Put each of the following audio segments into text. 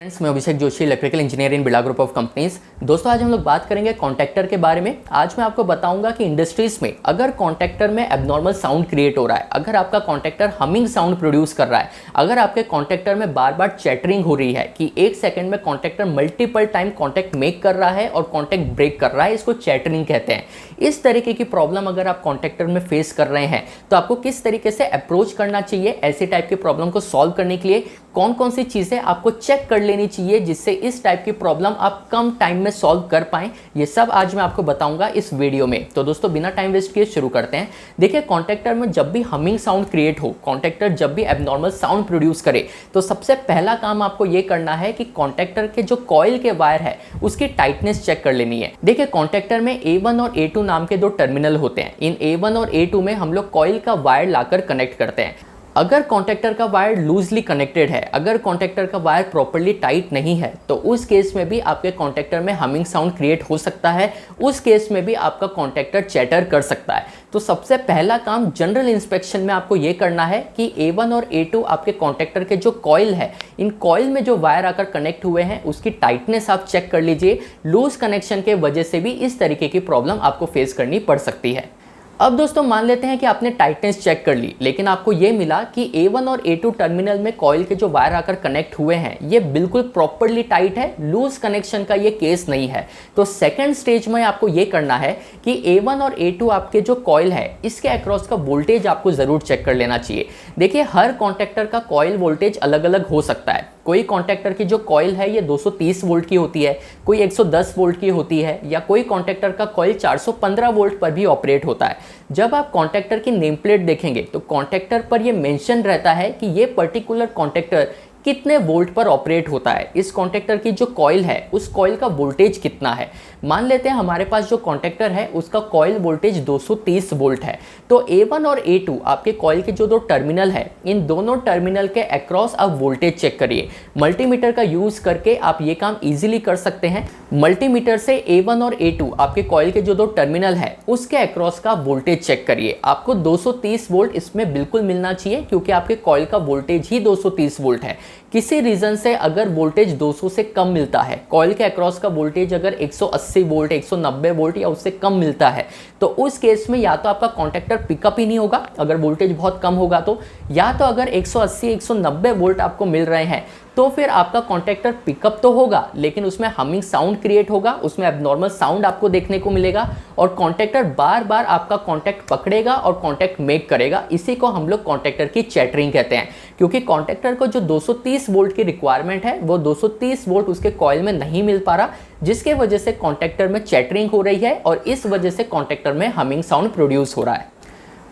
Friends, मैं Abhishek Joshi, electrical engineer in Birla group of companies. दोस्तों, आज हम लोग बात करेंगे कॉन्टैक्टर के बारे में। आज मैं आपको बताऊंगा कि इंडस्ट्रीज में अगर कॉन्टैक्टर में एबनॉर्मल साउंड क्रिएट हो रहा है, अगर आपका कॉन्टैक्टर हमिंग साउंड प्रोड्यूस कर रहा है, अगर आपके कॉन्टैक्टर में बार बार चैटरिंग हो रही है कि एक सेकंड में contactor multiple time contact make कर रहा है और कॉन्टैक्ट ब्रेक कर रहा है, इसको चैटरिंग कहते हैं। इस तरीके की प्रॉब्लम अगर आप कॉन्टैक्टर में फेस कर रहे हैं तो आपको किस तरीके से अप्रोच करना चाहिए, ऐसे टाइप की प्रॉब्लम को सॉल्व करने के लिए कौन कौन सी चीज़ें आपको चेक कर लेनी चाहिए जिससे इस टाइप की प्रॉब्लम आप कम टाइम में सॉल्व कर पाएं, ये सब आज मैं आपको बताऊंगा इस वीडियो में। तो दोस्तों, बिना टाइम वेस्ट किए शुरू करते हैं। देखिए, कॉन्टैक्टर में जब भी हमिंग साउंड क्रिएट हो, कॉन्टैक्टर जब भी एबनॉर्मल साउंड प्रोड्यूस करे, तो सबसे पहला काम आपको ये करना है कि कॉन्टैक्टर के जो कॉइल के वायर है उसकी टाइटनेस चेक कर लेनी है। देखिए, कॉन्टैक्टर में A1 और A2 नाम के दो टर्मिनल होते हैं। इन A1 और A2 में हम लोग कॉइल का वायर लाकर कनेक्ट करते हैं। अगर कॉन्टैक्टर का वायर लूजली कनेक्टेड है, अगर कॉन्टैक्टर का वायर प्रॉपर्ली टाइट नहीं है, तो उस केस में भी आपके कॉन्टैक्टर में हमिंग साउंड क्रिएट हो सकता है। उस केस में भी आपका कॉन्टैक्टर चैटर कर सकता है। तो सबसे पहला काम जनरल इंस्पेक्शन में आपको ये करना है कि A1 और A2 आपके कॉन्टैक्टर के जो कॉइल है, इन कॉइल में जो वायर आकर कनेक्ट हुए हैं उसकी टाइटनेस आप चेक कर लीजिए। लूज कनेक्शन के वजह से भी इस तरीके की प्रॉब्लम आपको फेस करनी पड़ सकती है। अब दोस्तों, मान लेते हैं कि आपने टाइटनेस चेक कर ली, लेकिन आपको ये मिला कि A1 और A2 टर्मिनल में कॉइल के जो वायर आकर कनेक्ट हुए हैं ये बिल्कुल प्रॉपर्ली टाइट है, लूज कनेक्शन का ये केस नहीं है। तो सेकंड स्टेज में आपको ये करना है कि A1 और A2 आपके जो कॉइल है इसके अक्रॉस का वोल्टेज आपको ज़रूर चेक कर लेना चाहिए। देखिए, हर कॉन्टैक्टर का कॉइल वोल्टेज अलग अलग हो सकता है। कोई कॉन्टैक्टर की जो कॉइल है ये 230 वोल्ट की होती है, कोई 110 वोल्ट की होती है, या कोई कॉन्टैक्टर का कॉइल 415 वोल्ट पर भी ऑपरेट होता है। जब आप कॉन्टैक्टर की नेम प्लेट देखेंगे तो कॉन्टैक्टर पर ये मेंशन रहता है कि ये पर्टिकुलर कॉन्टैक्टर कितने वोल्ट पर ऑपरेट होता है, इस कॉन्टैक्टर की जो कॉइल है उस कॉइल का वोल्टेज कितना है। मान लेते हैं हमारे पास जो कॉन्टैक्टर है उसका कॉइल वोल्टेज 230 वोल्ट है, तो A1 और A2 आपके कॉइल के जो दो टर्मिनल है, इन दोनों टर्मिनल के अक्रॉस आप वोल्टेज चेक करिए। मल्टीमीटर का यूज करके आप ये काम इजीली कर सकते हैं। मल्टीमीटर से A1 और A2 आपके कॉइल के जो दो टर्मिनल है उसके अक्रॉस का वोल्टेज चेक करिए। आपको 230 वोल्ट इसमें बिल्कुल मिलना चाहिए, क्योंकि आपके कॉइल का वोल्टेज ही 230 वोल्ट है। किसी रीजन से अगर वोल्टेज 200 से कम मिलता है, कॉइल के अक्रॉस का वोल्टेज अगर 180 वोल्ट, 190 वोल्ट या उससे कम मिलता है, तो उस केस में या तो आपका कॉन्टैक्टर पिकअप ही नहीं होगा अगर वोल्टेज बहुत कम होगा तो, या तो अगर 180 190 वोल्ट आपको मिल रहे हैं तो फिर आपका कॉन्टैक्टर पिकअप तो होगा लेकिन उसमें हमिंग साउंड क्रिएट होगा, उसमें एबनॉर्मल साउंड आपको देखने को मिलेगा और कॉन्टैक्टर बार बार आपका कॉन्टैक्ट पकड़ेगा और कॉन्टैक्ट मेक करेगा। इसी को हम लोग कॉन्टैक्टर की चैटरिंग कहते हैं, क्योंकि कॉन्टैक्टर को जो 230 वोल्ट की रिक्वायरमेंट है वो 230 वोल्ट उसके कॉइल में नहीं मिल पा रहा, जिसके वजह से कॉन्टैक्टर में चैटरिंग हो रही है और इस वजह से कॉन्टैक्टर में हमिंग साउंड प्रोड्यूस हो रहा है।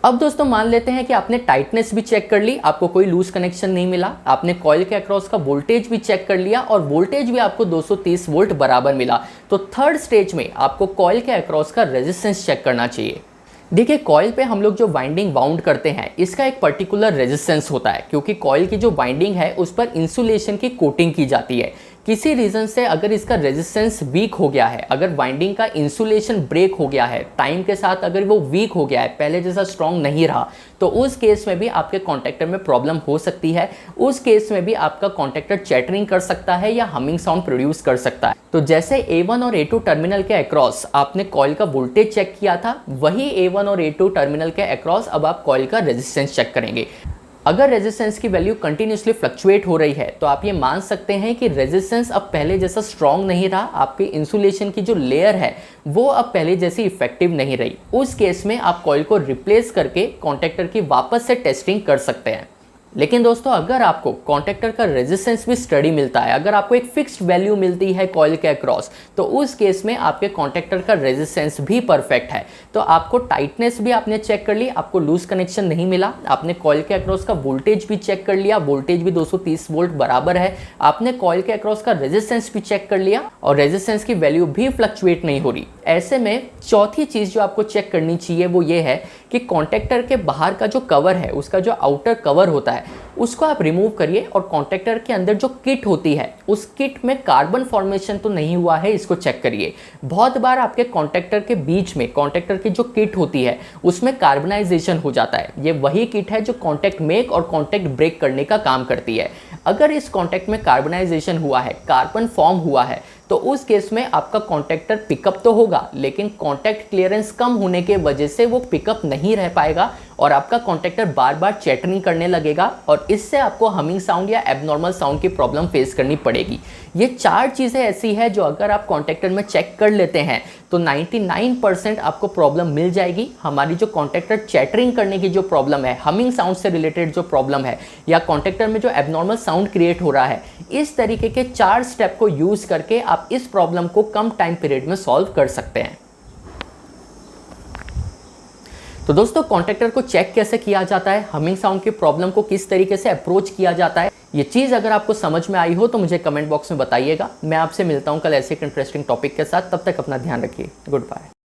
अब दोस्तों, मान लेते हैं कि आपने टाइटनेस भी चेक कर ली, आपको कोई लूज कनेक्शन नहीं मिला, आपने कॉइल के अक्रॉस का वोल्टेज भी चेक कर लिया और वोल्टेज भी आपको 230 वोल्ट बराबर मिला। तो थर्ड स्टेज में आपको कॉइल के अक्रॉस का रेजिस्टेंस चेक करना चाहिए। देखिए, कॉइल पे हम लोग जो वाइंडिंग वाउंड करते हैं इसका एक पर्टिकुलर रेजिस्टेंस होता है, क्योंकि कॉइल की जो वाइंडिंग है उस पर इंसुलेशन की कोटिंग की जाती है। किसी रीज़न से अगर इसका रेजिस्टेंस वीक हो गया है, अगर वाइंडिंग का इंसुलेशन ब्रेक हो गया है, टाइम के साथ अगर वो वीक हो गया है, पहले जैसा स्ट्रॉन्ग नहीं रहा, तो उस केस में भी आपके कॉन्टैक्टर में प्रॉब्लम हो सकती है। उस केस में भी आपका कॉन्टैक्टर चैटरिंग कर सकता है या हमिंग साउंड प्रोड्यूस कर सकता है। तो जैसे A1 और A2 टर्मिनल के अक्रॉस आपने कॉइल का वोल्टेज चेक किया था, वही A1 और A2 टर्मिनल के अक्रॉस अब आप कॉइल का रेजिस्टेंस चेक करेंगे। अगर रेजिस्टेंस की वैल्यू कंटिन्यूसली फ्लक्चुएट हो रही है तो आप ये मान सकते हैं कि रेजिस्टेंस अब पहले जैसा स्ट्रॉन्ग नहीं रहा, आपके इंसुलेशन की जो लेयर है वो अब पहले जैसी इफेक्टिव नहीं रही। उस केस में आप कॉइल को रिप्लेस करके कॉन्टैक्टर की वापस से टेस्टिंग कर सकते हैं। लेकिन दोस्तों, अगर आपको कॉन्टैक्टर का रेजिस्टेंस भी स्टडी मिलता है, अगर आपको एक फिक्स्ड वैल्यू मिलती है कॉइल के अक्रॉस, तो उस केस में आपके कॉन्टैक्टर का रेजिस्टेंस भी परफेक्ट है। तो आपको टाइटनेस भी आपने चेक कर ली, आपको लूज कनेक्शन नहीं मिला, आपने कॉइल के अक्रॉस का वोल्टेज भी चेक कर लिया, वोल्टेज भी 230 वोल्ट बराबर है, आपने कॉइल के अक्रॉस का रेजिस्टेंस भी चेक कर लिया और रेजिस्टेंस की वैल्यू भी फ्लक्चुएट नहीं हो रही। ऐसे में चौथी चीज़ जो आपको चेक करनी चाहिए वो ये है कि कॉन्टैक्टर के बाहर का जो कवर है, उसका जो आउटर कवर होता है, है उसको आप रिमूव करिए और कॉन्टैक्टर के अंदर जो किट होती है उस किट में कार्बन फॉर्मेशन तो नहीं हुआ है इसको चेक करिए। बहुत बार आपके कॉन्टैक्टर के बीच में कॉन्टैक्टर की जो किट होती है उसमें कार्बनाइजेशन हो जाता है। ये वही किट है जो कॉन्टैक्ट मेक और कॉन्टैक्ट ब्रेक करने का काम करती है। अगर इस कॉन्टैक्ट में कार्बनाइजेशन हुआ है, कार्बन फॉर्म हुआ है, तो उस केस में आपका कॉन्टैक्टर पिकअप तो होगा लेकिन कॉन्टैक्ट क्लियरेंस कम होने के वजह से वो पिकअप नहीं रह पाएगा और आपका कॉन्टैक्टर बार बार चैटरिंग करने लगेगा और इससे आपको हमिंग साउंड या एबनॉर्मल साउंड की प्रॉब्लम फेस करनी पड़ेगी। ये 4 चीज़ें ऐसी है जो अगर आप कॉन्टैक्टर में चेक कर लेते हैं तो 99% आपको प्रॉब्लम मिल जाएगी। हमारी जो कॉन्टैक्टर चैटरिंग करने की जो प्रॉब्लम है, हमिंग साउंड से रिलेटेड जो प्रॉब्लम है या कॉन्टैक्टर में जो एबनॉर्मल साउंड क्रिएट हो रहा है, इस तरीके के 4 स्टेप को यूज़ करके आप इस प्रॉब्लम को कम टाइम पीरियड में सॉल्व कर सकते हैं। तो दोस्तों, कॉन्टैक्टर को चेक कैसे किया जाता है, हमिंग साउंड की प्रॉब्लम को किस तरीके से अप्रोच किया जाता है, ये चीज़ अगर आपको समझ में आई हो तो मुझे कमेंट बॉक्स में बताइएगा। मैं आपसे मिलता हूं कल ऐसे एक इंटरेस्टिंग टॉपिक के साथ। तब तक अपना ध्यान रखिए। Good bye.